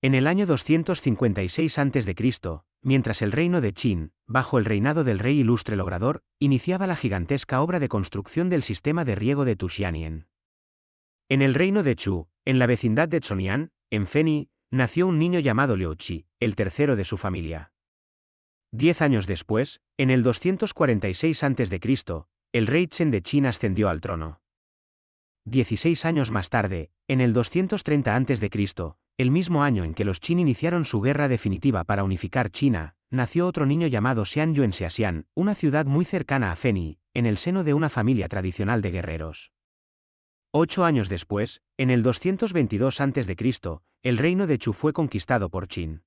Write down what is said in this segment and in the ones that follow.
En el año 256 a.C., mientras el reino de Qin, bajo el reinado del rey ilustre Logrador, iniciaba la gigantesca obra de construcción del sistema de riego de Tuxianien. En el reino de Chu, en la vecindad de Chonian, en Feni, nació un niño llamado Liu Qi, el tercero de su familia. 10 años después, en el 246 a.C., el rey Chen de Qin ascendió al trono. 16 años más tarde, en el 230 a.C., el mismo año en que los Qin iniciaron su guerra definitiva para unificar China, nació otro niño llamado Xianyu en Xiaxian, una ciudad muy cercana a Feni, en el seno de una familia tradicional de guerreros. 8 años después, en el 222 a.C., el reino de Chu fue conquistado por Qin.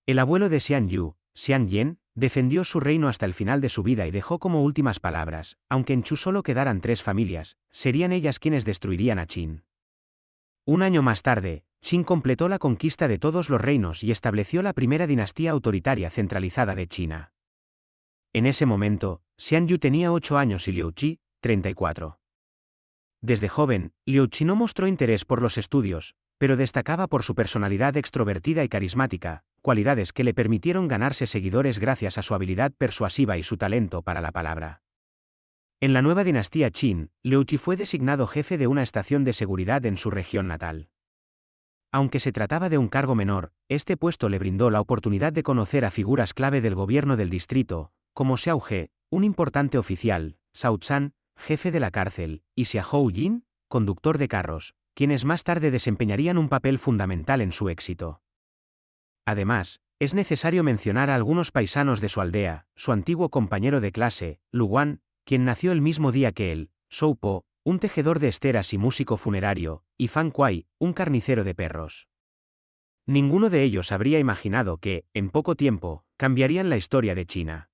El abuelo de Xianyu, Xian Yen, defendió su reino hasta el final de su vida y dejó como últimas palabras: aunque en Chu solo quedaran 3 familias, serían ellas quienes destruirían a Qin. Un año más tarde, Qin completó la conquista de todos los reinos y estableció la primera dinastía autoritaria centralizada de China. En ese momento, Xianyu tenía 8 años y Liu Qi, 34. Desde joven, Liu Qi no mostró interés por los estudios, pero destacaba por su personalidad extrovertida y carismática, cualidades que le permitieron ganarse seguidores gracias a su habilidad persuasiva y su talento para la palabra. En la nueva dinastía Qin, Liu Qi fue designado jefe de una estación de seguridad en su región natal. Aunque se trataba de un cargo menor, este puesto le brindó la oportunidad de conocer a figuras clave del gobierno del distrito, como Xiao He, un importante oficial, Shao Zhan, jefe de la cárcel, y Xiahou Yin, conductor de carros, quienes más tarde desempeñarían un papel fundamental en su éxito. Además, es necesario mencionar a algunos paisanos de su aldea, su antiguo compañero de clase, Lu Wan, quien nació el mismo día que él, Shou Po, un tejedor de esteras y músico funerario, y Fan Kuai, un carnicero de perros. Ninguno de ellos habría imaginado que, en poco tiempo, cambiarían la historia de China.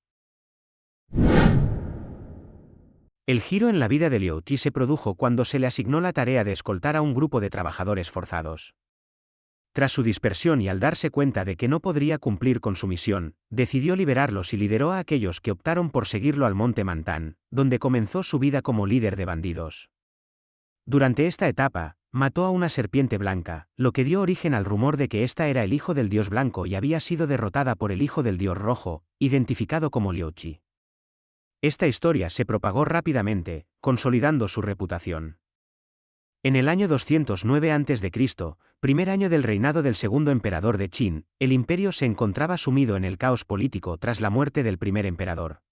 El giro en la vida de Liu Qi se produjo cuando se le asignó la tarea de escoltar a un grupo de trabajadores forzados. Tras su dispersión y al darse cuenta de que no podría cumplir con su misión, decidió liberarlos y lideró a aquellos que optaron por seguirlo al monte Mantan, donde comenzó su vida como líder de bandidos. Durante esta etapa, mató a una serpiente blanca, lo que dio origen al rumor de que ésta era el hijo del dios blanco y había sido derrotada por el hijo del dios rojo, identificado como Liu Qi. Esta historia se propagó rápidamente, consolidando su reputación. En el año 209 a.C., primer año del reinado del segundo emperador de Qin, el imperio se encontraba sumido en el caos político tras la muerte del primer emperador.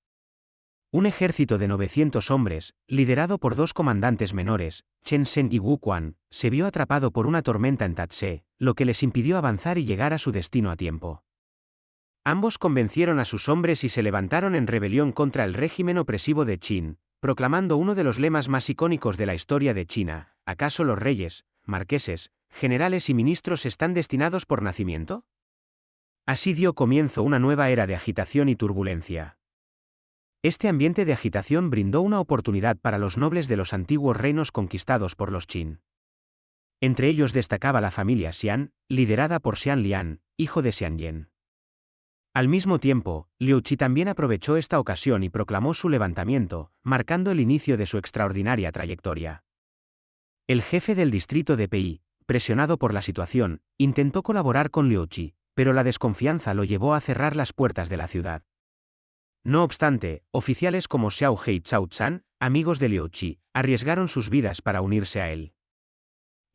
Un ejército de 900 hombres, liderado por 2 comandantes menores, Chen Zhen y Wu Quan, se vio atrapado por una tormenta en Tatse, lo que les impidió avanzar y llegar a su destino a tiempo. Ambos convencieron a sus hombres y se levantaron en rebelión contra el régimen opresivo de Qin, proclamando uno de los lemas más icónicos de la historia de China: ¿acaso los reyes, marqueses, generales y ministros están destinados por nacimiento? Así dio comienzo una nueva era de agitación y turbulencia. Este ambiente de agitación brindó una oportunidad para los nobles de los antiguos reinos conquistados por los Qin. Entre ellos destacaba la familia Xian, liderada por Xian Lian, hijo de Xian Yen. Al mismo tiempo, Liu Qi también aprovechó esta ocasión y proclamó su levantamiento, marcando el inicio de su extraordinaria trayectoria. El jefe del distrito de Pei, presionado por la situación, intentó colaborar con Liu Qi, pero la desconfianza lo llevó a cerrar las puertas de la ciudad. No obstante, oficiales como Xiao He y Zhao Zhan, amigos de Liu Qi, arriesgaron sus vidas para unirse a él.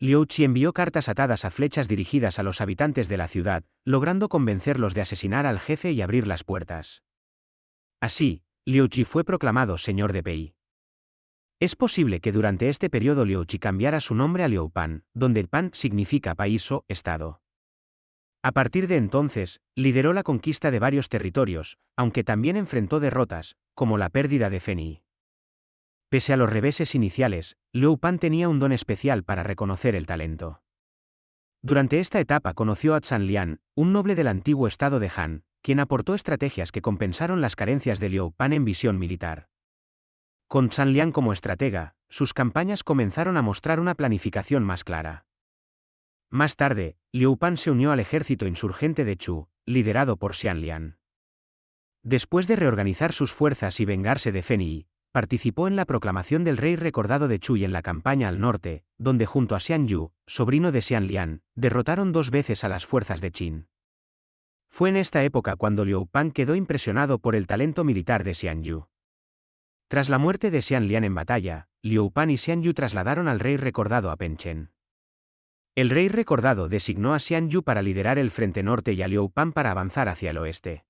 Liu Qi envió cartas atadas a flechas dirigidas a los habitantes de la ciudad, logrando convencerlos de asesinar al jefe y abrir las puertas. Así, Liu Qi fue proclamado señor de Pei. Es posible que durante este periodo Liu Qi cambiara su nombre a Liu Pan, donde Pan significa país o estado. A partir de entonces, lideró la conquista de varios territorios, aunque también enfrentó derrotas, como la pérdida de Feni. Pese a los reveses iniciales, Liu Pan tenía un don especial para reconocer el talento. Durante esta etapa conoció a Zhan Lian, un noble del antiguo estado de Han, quien aportó estrategias que compensaron las carencias de Liu Pan en visión militar. Con Zhan Lian como estratega, sus campañas comenzaron a mostrar una planificación más clara. Más tarde, Liu Pan se unió al ejército insurgente de Chu, liderado por Xian Lian. Después de reorganizar sus fuerzas y vengarse de Feni, participó en la proclamación del rey recordado de Chu y en la campaña al norte, donde junto a Xian Yu, sobrino de Xian Lian, derrotaron 2 veces a las fuerzas de Qin. Fue en esta época cuando Liu Pan quedó impresionado por el talento militar de Xian Yu. Tras la muerte de Xian Lian en batalla, Liu Pan y Xian Yu trasladaron al rey recordado a Penchen. El rey recordado designó a Xian Yu para liderar el frente norte y a Liu Pan para avanzar hacia el oeste.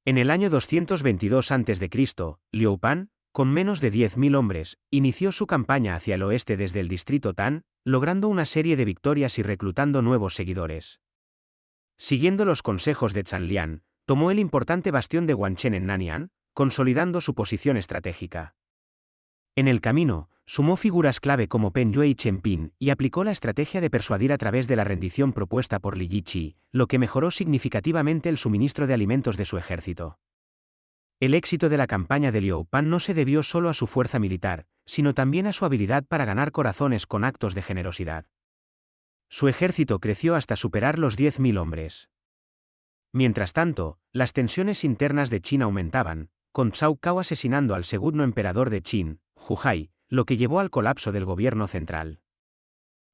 En el año 222 a.C., Liu Pan, con menos de 10.000 hombres, inició su campaña hacia el oeste desde el distrito Tan, logrando una serie de victorias y reclutando nuevos seguidores. Siguiendo los consejos de Zhang Liang, tomó el importante bastión de Wanchen en Nanyang, consolidando su posición estratégica. En el camino, sumó figuras clave como Pen Yue y Chen Pin y aplicó la estrategia de persuadir a través de la rendición propuesta por Li Yiqi, lo que mejoró significativamente el suministro de alimentos de su ejército. El éxito de la campaña de Liu Pan no se debió solo a su fuerza militar, sino también a su habilidad para ganar corazones con actos de generosidad. Su ejército creció hasta superar los 10.000 hombres. Mientras tanto, las tensiones internas de Qin aumentaban, con Cao Cao asesinando al segundo emperador de Qin, Hu Hai, lo que llevó al colapso del gobierno central.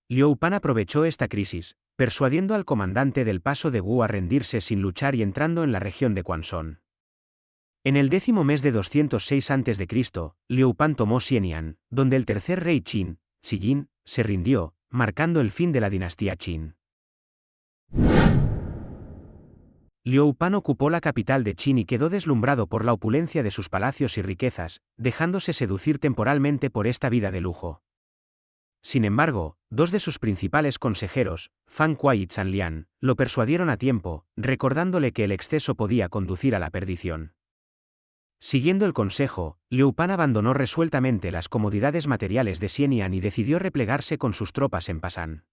Liu Pan aprovechó esta crisis, persuadiendo al comandante del paso de Wu a rendirse sin luchar y entrando en la región de Quanzhong. En el 10º mes de 206 a.C., Liu Pan tomó Xianyang, donde el tercer rey Qin, Ziying, se rindió, marcando el fin de la dinastía Qin. Liu Pan ocupó la capital de Qin y quedó deslumbrado por la opulencia de sus palacios y riquezas, dejándose seducir temporalmente por esta vida de lujo. Sin embargo, 2 de sus principales consejeros, Fan Kuai y Zhang Liang, lo persuadieron a tiempo, recordándole que el exceso podía conducir a la perdición. Siguiendo el consejo, Liu Pan abandonó resueltamente las comodidades materiales de Xianyang y decidió replegarse con sus tropas en Pasan.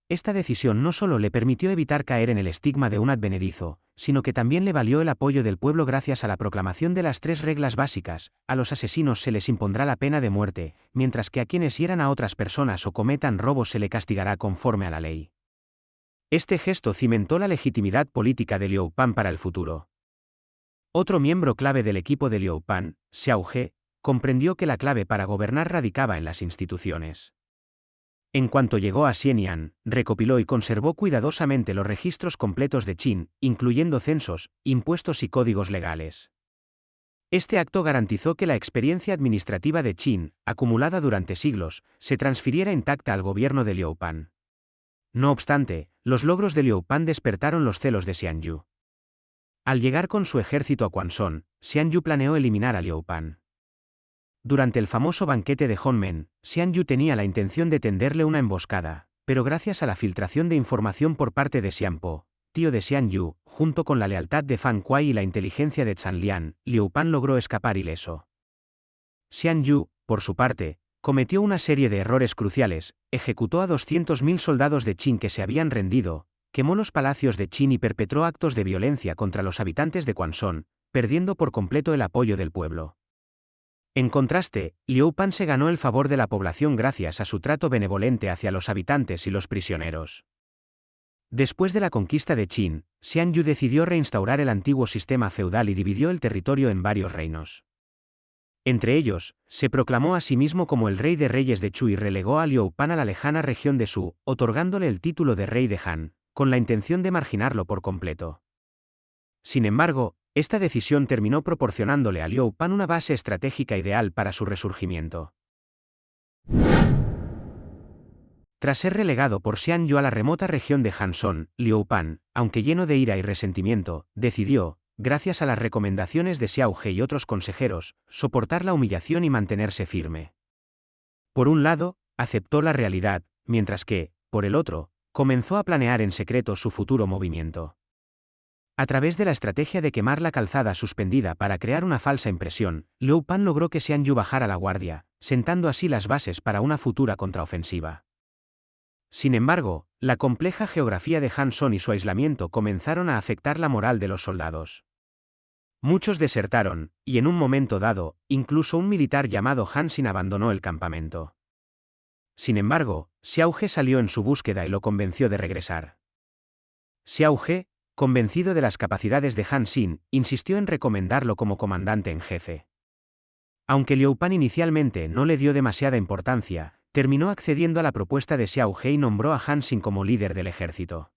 Esta decisión no solo le permitió evitar caer en el estigma de un advenedizo, sino que también le valió el apoyo del pueblo gracias a la proclamación de las 3 reglas básicas: a los asesinos se les impondrá la pena de muerte, mientras que a quienes hieran a otras personas o cometan robos se le castigará conforme a la ley. Este gesto cimentó la legitimidad política de Liu Pan para el futuro. Otro miembro clave del equipo de Liu Pan, Xiao He, comprendió que la clave para gobernar radicaba en las instituciones. En cuanto llegó a Xianyang, recopiló y conservó cuidadosamente los registros completos de Qin, incluyendo censos, impuestos y códigos legales. Este acto garantizó que la experiencia administrativa de Qin, acumulada durante siglos, se transfiriera intacta al gobierno de Liu Pan. No obstante, los logros de Liu Pan despertaron los celos de Xian Yu. Al llegar con su ejército a Quanzhong, Xian Yu planeó eliminar a Liu Pan. Durante el famoso banquete de Honmen, Xian Yu tenía la intención de tenderle una emboscada, pero gracias a la filtración de información por parte de Xian Po, tío de Xian Yu, junto con la lealtad de Fan Kuai y la inteligencia de Zhang Liang, Liu Pan logró escapar ileso. Xian Yu, por su parte, cometió una serie de errores cruciales, ejecutó a 200.000 soldados de Qin que se habían rendido, quemó los palacios de Qin y perpetró actos de violencia contra los habitantes de Quanzhong, perdiendo por completo el apoyo del pueblo. En contraste, Liu Pan se ganó el favor de la población gracias a su trato benevolente hacia los habitantes y los prisioneros. Después de la conquista de Qin, Xian Yu decidió reinstaurar el antiguo sistema feudal y dividió el territorio en varios reinos. Entre ellos, se proclamó a sí mismo como el rey de reyes de Chu y relegó a Liu Pan a la lejana región de Shu, otorgándole el título de rey de Han, con la intención de marginarlo por completo. Sin embargo, esta decisión terminó proporcionándole a Liu Pan una base estratégica ideal para su resurgimiento. Tras ser relegado por Xian Yu a la remota región de Hanzhong, Liu Pan, aunque lleno de ira y resentimiento, decidió, gracias a las recomendaciones de Xiao He y otros consejeros, soportar la humillación y mantenerse firme. Por un lado, aceptó la realidad, mientras que, por el otro, comenzó a planear en secreto su futuro movimiento. A través de la estrategia de quemar la calzada suspendida para crear una falsa impresión, Liu Pan logró que Xian Yu bajara la guardia, sentando así las bases para una futura contraofensiva. Sin embargo, la compleja geografía de Hanzhong y su aislamiento comenzaron a afectar la moral de los soldados. Muchos desertaron, y en un momento dado, incluso un militar llamado Han Xin abandonó el campamento. Sin embargo, Xiao He salió en su búsqueda y lo convenció de regresar. Xiao He, convencido de las capacidades de Han Xin, insistió en recomendarlo como comandante en jefe. Aunque Liu Pan inicialmente no le dio demasiada importancia, terminó accediendo a la propuesta de Xiao He y nombró a Han Xin como líder del ejército.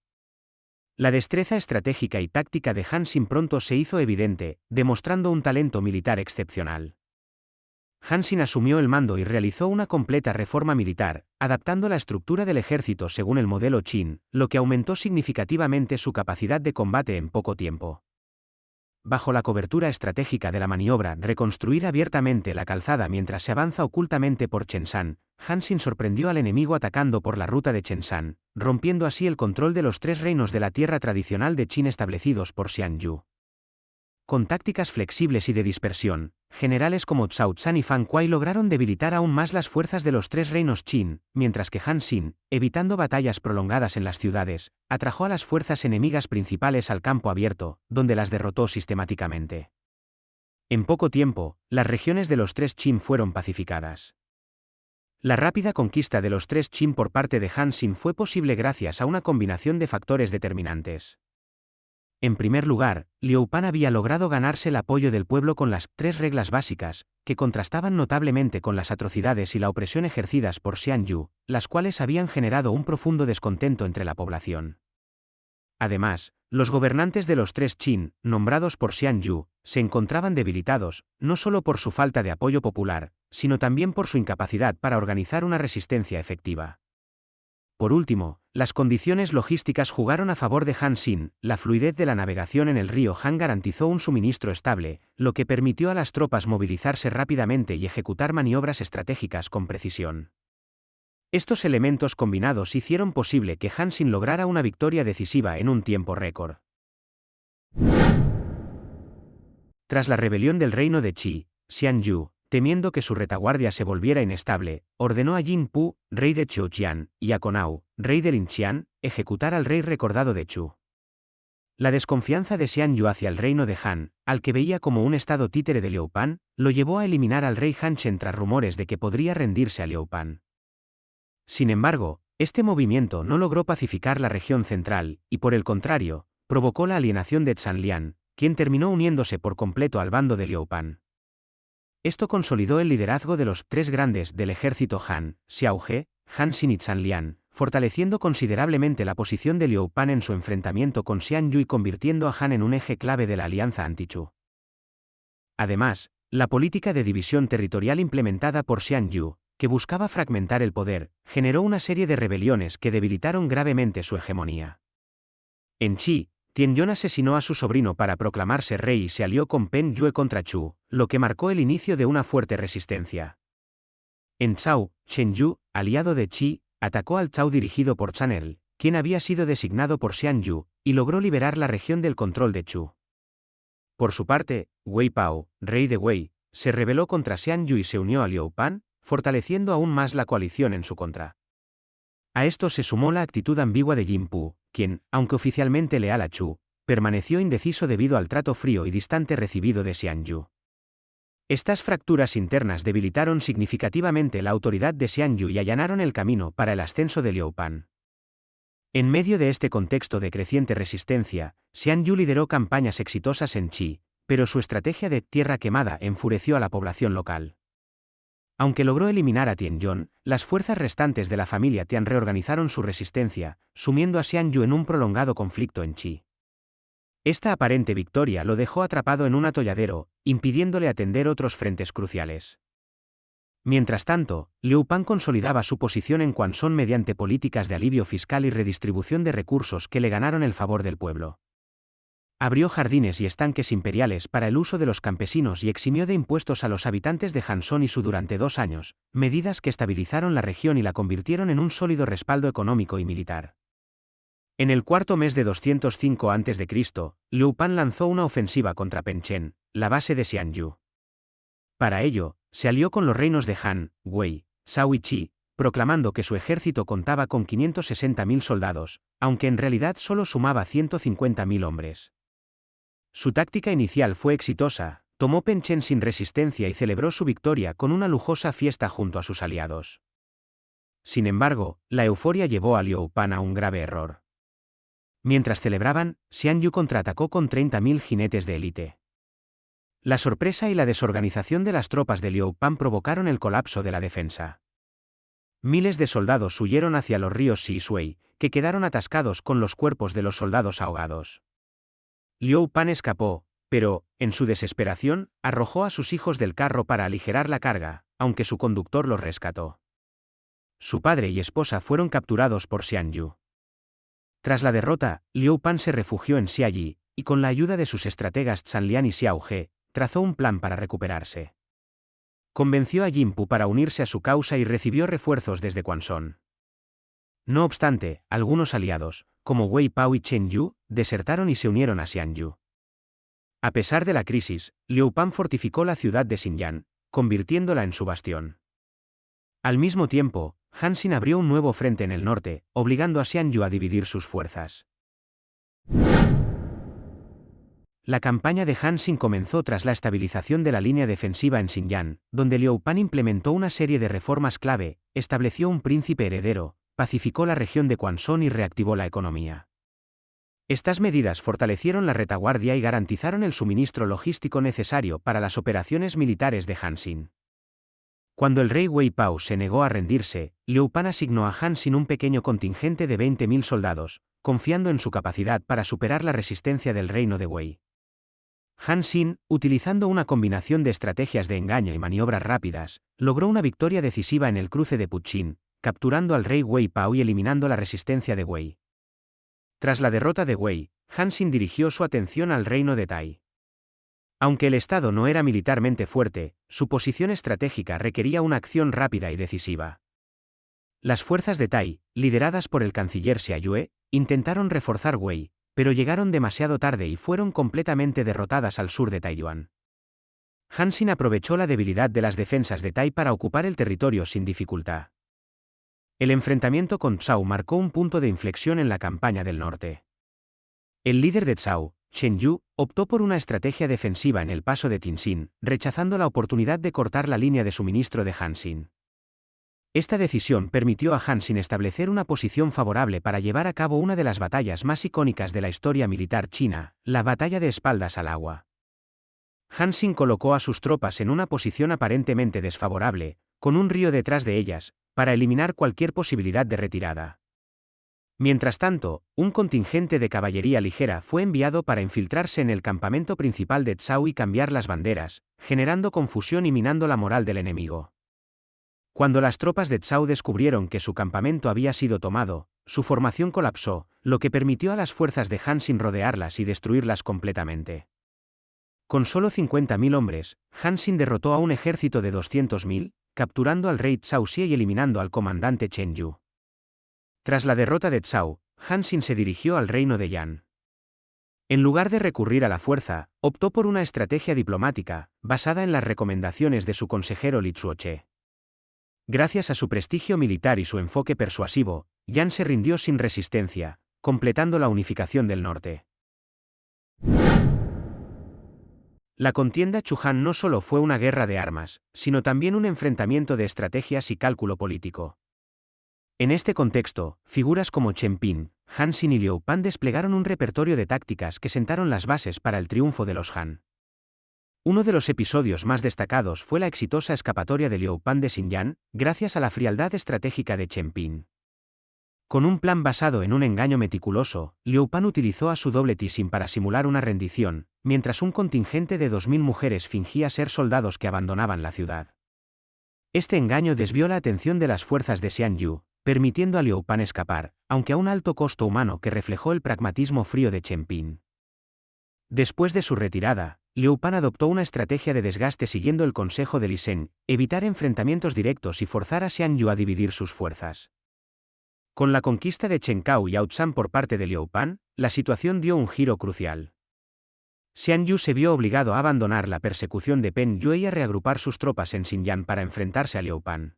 La destreza estratégica y táctica de Han Xin pronto se hizo evidente, demostrando un talento militar excepcional. Han Xin asumió el mando y realizó una completa reforma militar, adaptando la estructura del ejército según el modelo Qin, lo que aumentó significativamente su capacidad de combate en poco tiempo. Bajo la cobertura estratégica de la maniobra reconstruir abiertamente la calzada mientras se avanza ocultamente por Chenshan, Han Xin sorprendió al enemigo atacando por la ruta de Chenshan, rompiendo así el control de los 3 reinos de la tierra tradicional de Qin establecidos por Xian Yu. Con tácticas flexibles y de dispersión, generales como Zhao Zhan y Fan Kuai lograron debilitar aún más las fuerzas de los 3 reinos Qin, mientras que Han Xin, evitando batallas prolongadas en las ciudades, atrajo a las fuerzas enemigas principales al campo abierto, donde las derrotó sistemáticamente. En poco tiempo, las regiones de los 3 Qin fueron pacificadas. La rápida conquista de los 3 Qin por parte de Han Xin fue posible gracias a una combinación de factores determinantes. En primer lugar, Liu Pan había logrado ganarse el apoyo del pueblo con las 3 reglas básicas, que contrastaban notablemente con las atrocidades y la opresión ejercidas por Xian Yu, las cuales habían generado un profundo descontento entre la población. Además, los gobernantes de los 3 Qin, nombrados por Xian Yu, se encontraban debilitados, no solo por su falta de apoyo popular, sino también por su incapacidad para organizar una resistencia efectiva. Por último, las condiciones logísticas jugaron a favor de Han Xin. La fluidez de la navegación en el río Han garantizó un suministro estable, lo que permitió a las tropas movilizarse rápidamente y ejecutar maniobras estratégicas con precisión. Estos elementos combinados hicieron posible que Han Xin lograra una victoria decisiva en un tiempo récord. Tras la rebelión del reino de Qi, Xian Yu, temiendo que su retaguardia se volviera inestable, ordenó a Yin Pu, rey de Chouqian, y a Conao, rey de Linqian, ejecutar al rey recordado de Chu. La desconfianza de Xian Yu hacia el reino de Han, al que veía como un estado títere de Liu Pan, lo llevó a eliminar al rey Han Chen tras rumores de que podría rendirse a Liu Pan. Sin embargo, este movimiento no logró pacificar la región central, y por el contrario, provocó la alienación de Zhanlian, quien terminó uniéndose por completo al bando de Liu Pan. Esto consolidó el liderazgo de los 3 grandes del ejército Han, Xiao He, Han Xin y Zhanlian, fortaleciendo considerablemente la posición de Liu Pan en su enfrentamiento con Xian Yu y convirtiendo a Han en un eje clave de la alianza anti-Chu. Además, la política de división territorial implementada por Xian Yu, que buscaba fragmentar el poder, generó una serie de rebeliones que debilitaron gravemente su hegemonía. En Qi, Tianyong asesinó a su sobrino para proclamarse rey y se alió con Pen Yue contra Chu, lo que marcó el inicio de una fuerte resistencia. En Zhao, Chen Yu, aliado de Qi, atacó al Zhao dirigido por Chanel, quien había sido designado por Xian Yu, y logró liberar la región del control de Chu. Por su parte, Wei Pao, rey de Wei, se rebeló contra Xian Yu y se unió a Liu Pan, fortaleciendo aún más la coalición en su contra. A esto se sumó la actitud ambigua de Yin Pu, quien, aunque oficialmente leal a Chu, permaneció indeciso debido al trato frío y distante recibido de Xian Yu. Estas fracturas internas debilitaron significativamente la autoridad de Xian Yu y allanaron el camino para el ascenso de Liu Pan. En medio de este contexto de creciente resistencia, Xian Yu lideró campañas exitosas en Qi, pero su estrategia de tierra quemada enfureció a la población local. Aunque logró eliminar a Tianyong, las fuerzas restantes de la familia Tian reorganizaron su resistencia, sumiendo a Xian Yu en un prolongado conflicto en Qi. Esta aparente victoria lo dejó atrapado en un atolladero, impidiéndole atender otros frentes cruciales. Mientras tanto, Liu Pan consolidaba su posición en Quanzhong mediante políticas de alivio fiscal y redistribución de recursos que le ganaron el favor del pueblo. Abrió jardines y estanques imperiales para el uso de los campesinos y eximió de impuestos a los habitantes de Hanzhong y Su durante 2 años, medidas que estabilizaron la región y la convirtieron en un sólido respaldo económico y militar. En el 4º mes de 205 a.C., Liu Pan lanzó una ofensiva contra Penchen, la base de Xian Yu. Para ello, se alió con los reinos de Han, Wei, Zhao y Qi, proclamando que su ejército contaba con 560.000 soldados, aunque en realidad solo sumaba 150.000 hombres. Su táctica inicial fue exitosa, tomó Penchen sin resistencia y celebró su victoria con una lujosa fiesta junto a sus aliados. Sin embargo, la euforia llevó a Liu Pan a un grave error. Mientras celebraban, Xian Yu contraatacó con 30.000 jinetes de élite. La sorpresa y la desorganización de las tropas de Liu Pan provocaron el colapso de la defensa. Miles de soldados huyeron hacia los ríos Si y Sui, que quedaron atascados con los cuerpos de los soldados ahogados. Liu Pan escapó, pero, en su desesperación, arrojó a sus hijos del carro para aligerar la carga, aunque su conductor los rescató. Su padre y esposa fueron capturados por Xian Yu. Tras la derrota, Liu Pan se refugió en Xiayi, y con la ayuda de sus estrategas Zhanlian y Xiao He, trazó un plan para recuperarse. Convenció a Jinpu para unirse a su causa y recibió refuerzos desde Quanzhong. No obstante, algunos aliados, como Wei Pao y Chen Yu, desertaron y se unieron a Xian Yu. A pesar de la crisis, Liu Pan fortificó la ciudad de Xinjiang, convirtiéndola en su bastión. Al mismo tiempo, Han Xin abrió un nuevo frente en el norte, obligando a Xian Yu a dividir sus fuerzas. La campaña de Han Xin comenzó tras la estabilización de la línea defensiva en Xinjiang, donde Liu Pan implementó una serie de reformas clave, estableció un príncipe heredero, pacificó la región de Quanzhong y reactivó la economía. Estas medidas fortalecieron la retaguardia y garantizaron el suministro logístico necesario para las operaciones militares de Han Xin. Cuando el rey Wei Pao se negó a rendirse, Liu Pan asignó a Han Xin un pequeño contingente de 20.000 soldados, confiando en su capacidad para superar la resistencia del reino de Wei. Han Xin, utilizando una combinación de estrategias de engaño y maniobras rápidas, logró una victoria decisiva en el cruce de Puqin, capturando al rey Wei Pao y eliminando la resistencia de Wei. Tras la derrota de Wei, Han Xin dirigió su atención al reino de Tai. Aunque el estado no era militarmente fuerte, su posición estratégica requería una acción rápida y decisiva. Las fuerzas de Tai, lideradas por el canciller Xia Yue, intentaron reforzar Wei, pero llegaron demasiado tarde y fueron completamente derrotadas al sur de Taiyuan. Han Xin aprovechó la debilidad de las defensas de Tai para ocupar el territorio sin dificultad. El enfrentamiento con Zhao marcó un punto de inflexión en la campaña del norte. El líder de Zhao, Chen Yu, optó por una estrategia defensiva en el paso de Tinxin, rechazando la oportunidad de cortar la línea de suministro de Han Xin. Esta decisión permitió a Han Xin establecer una posición favorable para llevar a cabo una de las batallas más icónicas de la historia militar china, la Batalla de Espaldas al Agua. Han Xin colocó a sus tropas en una posición aparentemente desfavorable, con un río detrás de ellas, para eliminar cualquier posibilidad de retirada. Mientras tanto, un contingente de caballería ligera fue enviado para infiltrarse en el campamento principal de Zhao y cambiar las banderas, generando confusión y minando la moral del enemigo. Cuando las tropas de Zhao descubrieron que su campamento había sido tomado, su formación colapsó, lo que permitió a las fuerzas de Han Xin rodearlas y destruirlas completamente. Con solo 50.000 hombres, Han Xin derrotó a un ejército de 200.000, capturando al rey Zhao Xie y eliminando al comandante Chen Yu. Tras la derrota de Zhao, Han Xin se dirigió al reino de Yan. En lugar de recurrir a la fuerza, optó por una estrategia diplomática, basada en las recomendaciones de su consejero Li Zuoche. Gracias a su prestigio militar y su enfoque persuasivo, Yan se rindió sin resistencia, completando la unificación del norte. La contienda Chu-Han no solo fue una guerra de armas, sino también un enfrentamiento de estrategias y cálculo político. En este contexto, figuras como Chen Pin, Han Xin y Liu Pan desplegaron un repertorio de tácticas que sentaron las bases para el triunfo de los Han. Uno de los episodios más destacados fue la exitosa escapatoria de Liu Pan de Xinjiang, gracias a la frialdad estratégica de Chen Pin. Con un plan basado en un engaño meticuloso, Liu Pan utilizó a su doble Tixin para simular una rendición, mientras un contingente de 2.000 mujeres fingía ser soldados que abandonaban la ciudad. Este engaño desvió la atención de las fuerzas de Xian Yu, permitiendo a Liu Pan escapar, aunque a un alto costo humano que reflejó el pragmatismo frío de Chen Pin. Después de su retirada, Liu Pan adoptó una estrategia de desgaste siguiendo el consejo de Li Sen, evitar enfrentamientos directos y forzar a Xian Yu a dividir sus fuerzas. Con la conquista de Chencao y Aotshan por parte de Liu Pan, la situación dio un giro crucial. Xian Yu se vio obligado a abandonar la persecución de Pen Yue y a reagrupar sus tropas en Xinjiang para enfrentarse a Liu Pan.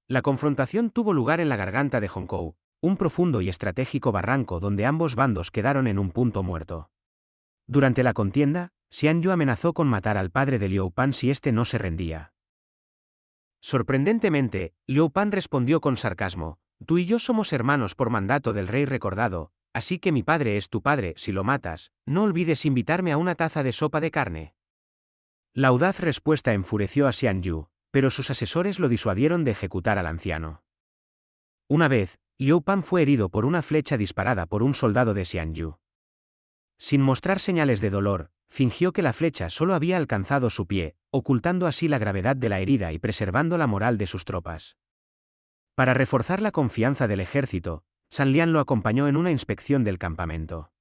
La confrontación tuvo lugar en la garganta de Hongkou, un profundo y estratégico barranco donde ambos bandos quedaron en un punto muerto. Durante la contienda, Xian Yu amenazó con matar al padre de Liu Pan si éste no se rendía. Sorprendentemente, Liu Pan respondió con sarcasmo: «Tú y yo somos hermanos por mandato del rey recordado, así que mi padre es tu padre. Si lo matas, no olvides invitarme a una taza de sopa de carne». La audaz respuesta enfureció a Xian Yu, pero sus asesores lo disuadieron de ejecutar al anciano. Una vez, Liu Pan fue herido por una flecha disparada por un soldado de Xian Yu. Sin mostrar señales de dolor, fingió que la flecha solo había alcanzado su pie, ocultando así la gravedad de la herida y preservando la moral de sus tropas. Para reforzar la confianza del ejército, San Lian lo acompañó en una inspección del campamento.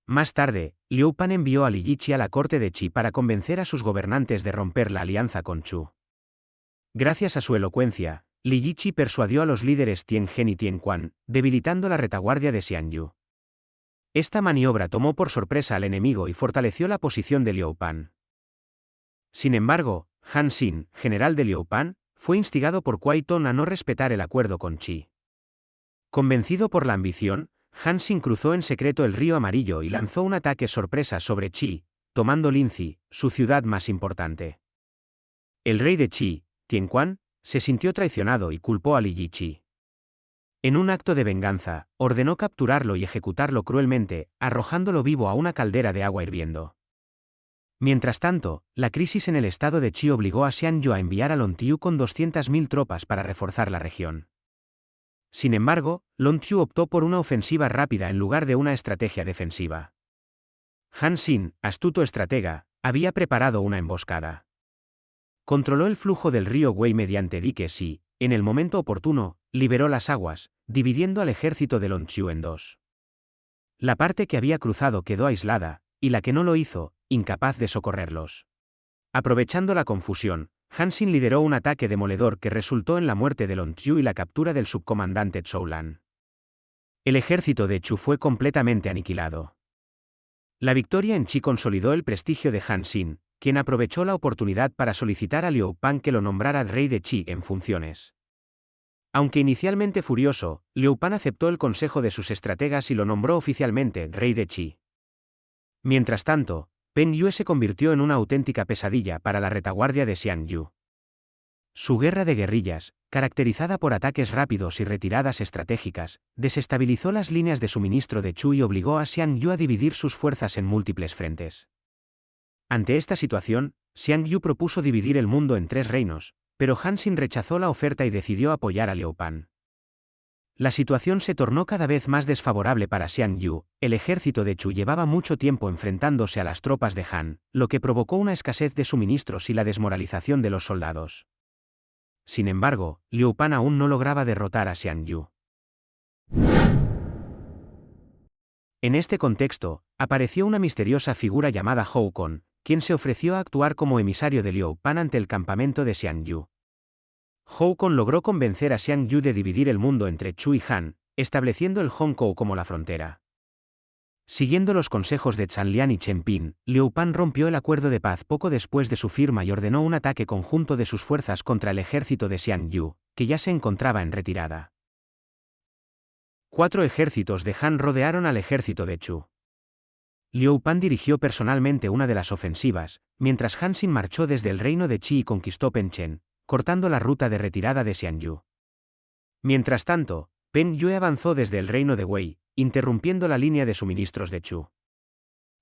Más tarde, Liu Pan envió a Li Yiqi a la corte de Qi para convencer a sus gobernantes de romper la alianza con Chu. Gracias a su elocuencia, Li Yiqi persuadió a los líderes Tian Gen y Tian Quan, debilitando la retaguardia de Xian Yu. Esta maniobra tomó por sorpresa al enemigo y fortaleció la posición de Liu Pan. Sin embargo, Han Xin, general de Liu Pan, fue instigado por Kuai Tong a no respetar el acuerdo con Qi. Convencido por la ambición, Han Xin cruzó en secreto el río Amarillo y lanzó un ataque sorpresa sobre Qi, tomando Linzi, su ciudad más importante. El rey de Qi, Tian Quan, se sintió traicionado y culpó a Li Yiqi. En un acto de venganza, ordenó capturarlo y ejecutarlo cruelmente, arrojándolo vivo a una caldera de agua hirviendo. Mientras tanto, la crisis en el estado de Qi obligó a Xian Yu a enviar a Long Tiu con 200.000 tropas para reforzar la región. Sin embargo, Long Tiu optó por una ofensiva rápida en lugar de una estrategia defensiva. Han Xin, astuto estratega, había preparado una emboscada. Controló el flujo del río Wei mediante diques y, en el momento oportuno, liberó las aguas, dividiendo al ejército de Long Tiu en dos. La parte que había cruzado quedó aislada, y la que no lo hizo, incapaz de socorrerlos. Aprovechando la confusión, Han Xin lideró un ataque demoledor que resultó en la muerte de Long Tiu y la captura del subcomandante Zhou Lan. El ejército de Chu fue completamente aniquilado. La victoria en Qi consolidó el prestigio de Han Xin, quien aprovechó la oportunidad para solicitar a Liu Pan que lo nombrara rey de Qi en funciones. Aunque inicialmente furioso, Liu Pan aceptó el consejo de sus estrategas y lo nombró oficialmente rey de Qi. Mientras tanto, Peng Yue se convirtió en una auténtica pesadilla para la retaguardia de Xian Yu. Su guerra de guerrillas, caracterizada por ataques rápidos y retiradas estratégicas, desestabilizó las líneas de suministro de Chu y obligó a Xian Yu a dividir sus fuerzas en múltiples frentes. Ante esta situación, Xian Yu propuso dividir el mundo en 3 reinos, pero Han Xin rechazó la oferta y decidió apoyar a Liu Pan. La situación se tornó cada vez más desfavorable para Xian Yu. El ejército de Chu llevaba mucho tiempo enfrentándose a las tropas de Han, lo que provocó una escasez de suministros y la desmoralización de los soldados. Sin embargo, Liu Pan aún no lograba derrotar a Xian Yu. En este contexto, apareció una misteriosa figura llamada Hou Kon, quien se ofreció a actuar como emisario de Liu Pan ante el campamento de Xian Yu. Hou Kon logró convencer a Xian Yu de dividir el mundo entre Chu y Han, estableciendo el Hongkou como la frontera. Siguiendo los consejos de Zhan Lian y Chen Pin, Liu Pan rompió el acuerdo de paz poco después de su firma y ordenó un ataque conjunto de sus fuerzas contra el ejército de Xian Yu, que ya se encontraba en retirada. 4 ejércitos de Han rodearon al ejército de Chu. Liu Pan dirigió personalmente una de las ofensivas, mientras Han Xin marchó desde el reino de Qi y conquistó Penchen, cortando la ruta de retirada de Xian Yu. Mientras tanto, Peng Yue avanzó desde el reino de Wei, interrumpiendo la línea de suministros de Chu.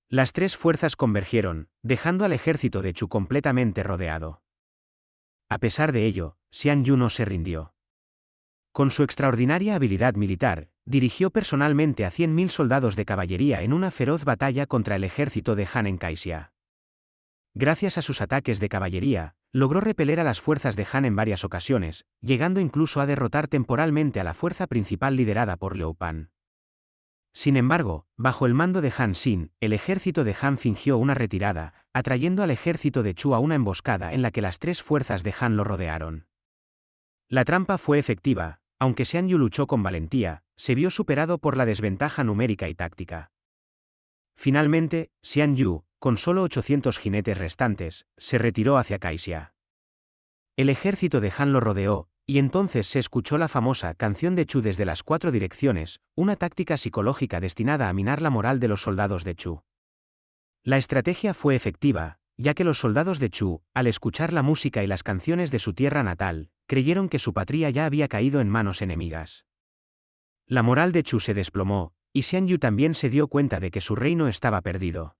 Las 3 fuerzas convergieron, dejando al ejército de Chu completamente rodeado. A pesar de ello, Xian Yu no se rindió. Con su extraordinaria habilidad militar, dirigió personalmente a 100.000 soldados de caballería en una feroz batalla contra el ejército de Han en Kaixia. Gracias a sus ataques de caballería, logró repeler a las fuerzas de Han en varias ocasiones, llegando incluso a derrotar temporalmente a la fuerza principal liderada por Liu Pan. Sin embargo, bajo el mando de Han Xin, el ejército de Han fingió una retirada, atrayendo al ejército de Chu a una emboscada en la que las 3 fuerzas de Han lo rodearon. La trampa fue efectiva, aunque Xian Yu luchó con valentía, se vio superado por la desventaja numérica y táctica. Finalmente, Xian Yu, con solo 800 jinetes restantes, se retiró hacia Kaixia. El ejército de Han lo rodeó, y entonces se escuchó la famosa canción de Chu desde las 4 direcciones, una táctica psicológica destinada a minar la moral de los soldados de Chu. La estrategia fue efectiva, ya que los soldados de Chu, al escuchar la música y las canciones de su tierra natal, creyeron que su patria ya había caído en manos enemigas. La moral de Chu se desplomó, y Xian Yu también se dio cuenta de que su reino estaba perdido.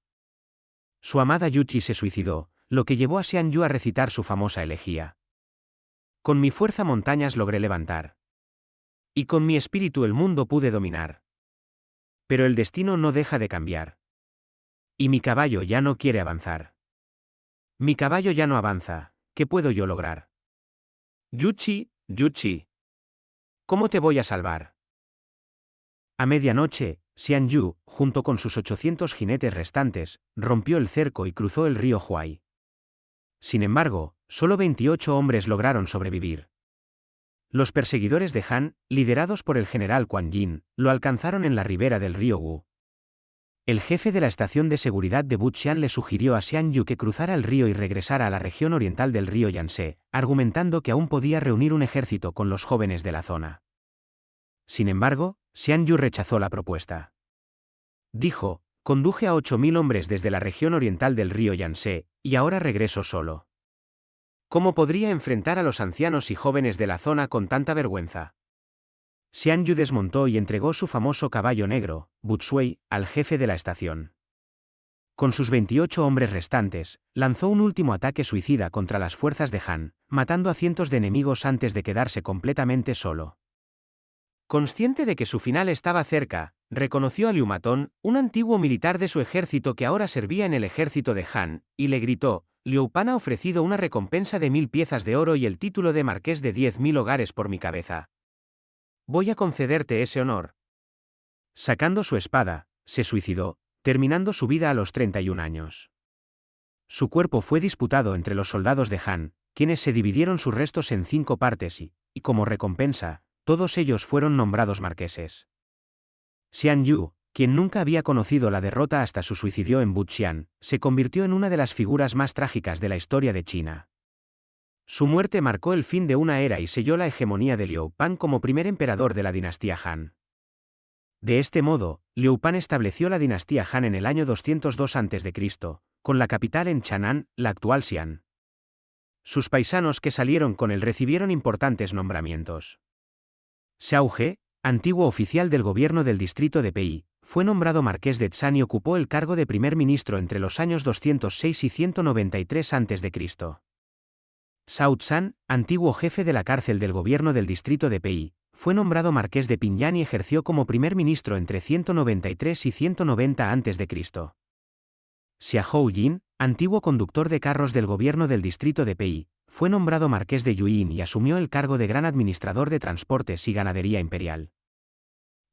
Su amada Yuqi se suicidó, lo que llevó a Xian Yu a recitar su famosa elegía. Con mi fuerza montañas logré levantar. Y con mi espíritu el mundo pude dominar. Pero el destino no deja de cambiar. Y mi caballo ya no quiere avanzar. Mi caballo ya no avanza, ¿qué puedo yo lograr? Yuchi, Yuchi. ¿Cómo te voy a salvar? A medianoche, Xian Yu, junto con sus 800 jinetes restantes, rompió el cerco y cruzó el río Huai. Sin embargo, solo 28 hombres lograron sobrevivir. Los perseguidores de Han, liderados por el general Quan Yin, lo alcanzaron en la ribera del río Wu. El jefe de la estación de seguridad de Wuxian le sugirió a Xian Yu que cruzara el río y regresara a la región oriental del río Yangtze, argumentando que aún podía reunir un ejército con los jóvenes de la zona. Sin embargo, Xian Yu rechazó la propuesta. Dijo: conduje a 8.000 hombres desde la región oriental del río Yangtze, y ahora regreso solo. ¿Cómo podría enfrentar a los ancianos y jóvenes de la zona con tanta vergüenza? Xian Yu desmontó y entregó su famoso caballo negro, Butsui, al jefe de la estación. Con sus 28 hombres restantes, lanzó un último ataque suicida contra las fuerzas de Han, matando a cientos de enemigos antes de quedarse completamente solo. Consciente de que su final estaba cerca, reconoció a Liu Matón, un antiguo militar de su ejército que ahora servía en el ejército de Han, y le gritó: Liu Pan ha ofrecido una recompensa de 1000 piezas de oro y el título de marqués de 10.000 hogares por mi cabeza. Voy a concederte ese honor. Sacando su espada, se suicidó, terminando su vida a los 31 años. Su cuerpo fue disputado entre los soldados de Han, quienes se dividieron sus restos en 5 partes y, como recompensa, todos ellos fueron nombrados marqueses. Xian Yu, quien nunca había conocido la derrota hasta su suicidio en Wuxian, se convirtió en una de las figuras más trágicas de la historia de China. Su muerte marcó el fin de una era y selló la hegemonía de Liu Pan como primer emperador de la dinastía Han. De este modo, Liu Pan estableció la dinastía Han en el año 202 a.C., con la capital en Chang'an, la actual Xi'an. Sus paisanos que salieron con él recibieron importantes nombramientos. Xiao He, antiguo oficial del gobierno del distrito de Pei, fue nombrado marqués de Zhan y ocupó el cargo de primer ministro entre los años 206 y 193 a.C. Zhao Zhan, antiguo jefe de la cárcel del gobierno del distrito de Pei, fue nombrado marqués de Pingyang y ejerció como primer ministro entre 193 y 190 a.C. Xiahou Yin, antiguo conductor de carros del gobierno del distrito de Pei, fue nombrado marqués de Yuyin y asumió el cargo de gran administrador de transportes y ganadería imperial.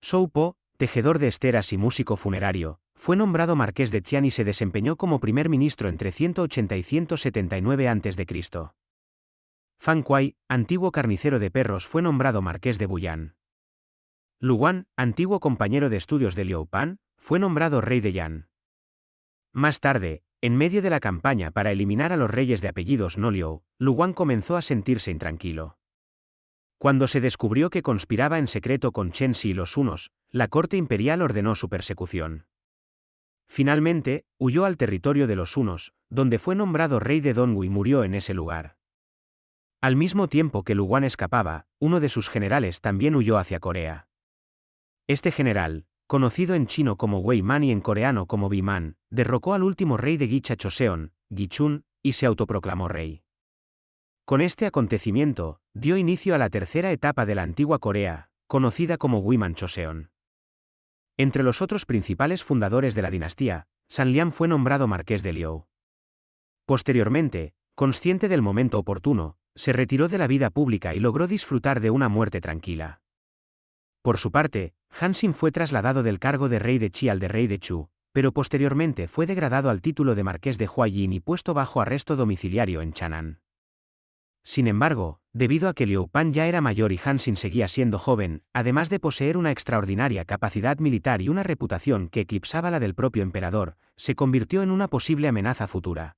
Shou Po, tejedor de esteras y músico funerario, fue nombrado marqués de Tian y se desempeñó como primer ministro entre 180 y 179 a.C. Fan Kuai, antiguo carnicero de perros, fue nombrado marqués de Buyan. Lu Wan, antiguo compañero de estudios de Liu Pan, fue nombrado rey de Yan. Más tarde, en medio de la campaña para eliminar a los reyes de apellidos no Liu, Lu Wan comenzó a sentirse intranquilo. Cuando se descubrió que conspiraba en secreto con Chen Si y los hunos, la corte imperial ordenó su persecución. Finalmente, huyó al territorio de los hunos, donde fue nombrado rey de Dongwu y murió en ese lugar. Al mismo tiempo que Lu Wan escapaba, uno de sus generales también huyó hacia Corea. Este general, conocido en chino como Wei Man y en coreano como Bi Man, derrocó al último rey de Gicha Joseon, Gichun, y se autoproclamó rey. Con este acontecimiento, dio inicio a la tercera etapa de la antigua Corea, conocida como Wiman Joseon. Entre los otros principales fundadores de la dinastía, San Lian fue nombrado marqués de Liu. Posteriormente, consciente del momento oportuno, se retiró de la vida pública y logró disfrutar de una muerte tranquila. Por su parte, Han Xin fue trasladado del cargo de rey de Qi al de rey de Chu, pero posteriormente fue degradado al título de marqués de Huayin y puesto bajo arresto domiciliario en Chang'an. Sin embargo, debido a que Liu Pan ya era mayor y Han Xin seguía siendo joven, además de poseer una extraordinaria capacidad militar y una reputación que eclipsaba la del propio emperador, se convirtió en una posible amenaza futura.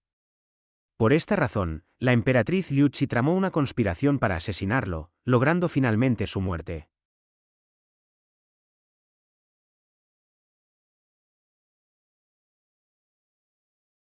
Por esta razón, la emperatriz Liu Qi tramó una conspiración para asesinarlo, logrando finalmente su muerte.